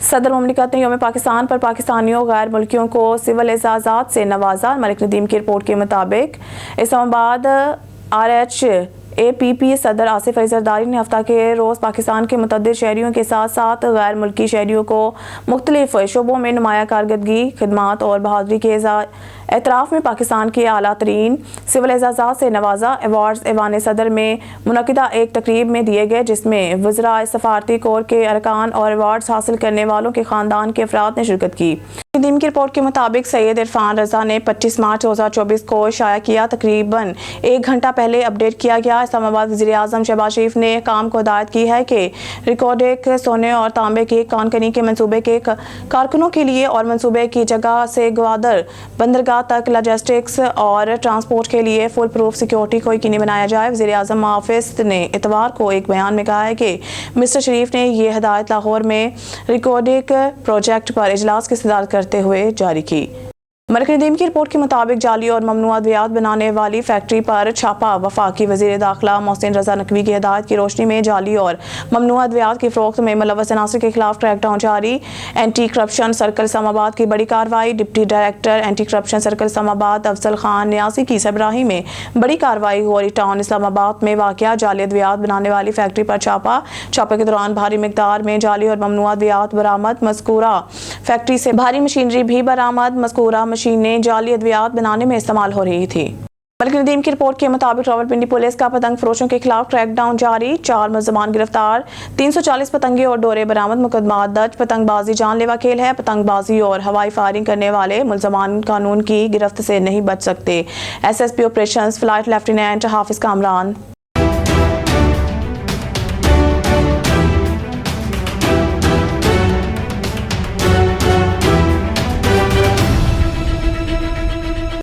सदर मुमलिकत ने यौम पाकिस्तान पर पाकिस्तानियों गैर मुल्कियों को सिविल एजाज़ात से नवाजा। मलिक नदीम की रिपोर्ट के मुताबिक इस्लामाबाद RHAPP सदर आसिफ अली जरदारी ने हफ्ता के रोज़ पाकिस्तान के मुतअद्दिद शहरियों के साथ साथ गैर मुल्की शहरियों को मुख्तलिफ शोबों में नुमाया कारकर्दगी, खिदमात और बहादुरी के एतराफ़ में पाकिस्तान के आला तरीन सिविल एजाज़ात से नवाजा। अवार्ड्स ऐवान सदर में मुनक़िदा एक तकरीब में दिए गए, जिसमें वज़रा सफ़ारती कोर के अरकान और अवार्ड्स हासिल करने वालों के ख़ानदान के अफराद ने शिरकत की। नदीम की रिपोर्ट के मुताबिक सैयद इरफान रज़ा ने 25 मार्च 2024 को शाया किया। तकरीबन 1 घंटा पहले अपडेट किया गया। इस्लामाबाद वज़ीर आज़म शहबाज शरीफ ने काम को हिदायत की है कि रिकॉर्डिक सोने और तांबे के कानकनी के मनसूबे के कारकुनों के लिए और मनसूबे की जगह से ग्वादर बंदरगाह तक लॉजिस्टिक्स और ट्रांसपोर्ट के लिए फुल प्रूफ सिक्योरिटी को यकीनी बनाया जाए। वज़ीर आज़म ऑफिस ने इतवार को एक बयान में कहा है कि मिस्टर शरीफ ने यह हिदायत लाहौर में रिकॉर्डिक प्रोजेक्ट पर इजलास की सदारत करते हुए जारी की। मलिक नदीम की रिपोर्ट के मुताबिक जाली और ममनुआ अद्वियात बनाने वाली फैक्ट्री पर छापा। वफाकी वज़ीर दाखिला मोहसिन रज़ा नकवी की हिदायत की रोशनी में जाली और ममनुआ अद्वियात की फ़रोख्त में मुलव्वस अनासर के खिलाफ क्रैकडाउन जारी। एंटी करप्शन सर्कल इस्लामाबाद की बड़ी कार्रवाई। Deputy director anti corruption circle Islamabad Afzal Khan न्यासी की सरबराही में बड़ी कार्रवाई। गौरी टाउन इस्लामाबाद में वाक़या जाली अद्वियात बनाने वाली फैक्ट्री पर छापे के दौरान भारी मिकदार में जाली और ममनुआ अद्वियात बरामद। मज़कूरा फैक्ट्री से भारी मशीनरी भी बरामद। मज़कूरा मशीनें जाली अद्वियात बनाने में इस्तेमाल हो रही थी। मलिक नदीम की रिपोर्ट के मुताबिक रावलपिंडी पुलिस का पतंग फरोशों के खिलाफ क्रैकडाउन जारी। 4 मुल्ज़मान गिरफ्तार, 340 पतंगे और डोरे बरामद। मुकदमा दर्ज। पतंगबाजी जानलेवा खेल है। पतंगबाजी और हवाई फायरिंग करने वाले मुल्ज़मान कानून की गिरफ्त से नहीं बच सकते। SSP ऑपरेशंस फ्लाइट लेफ्टिनेंट हाफिज कामरान।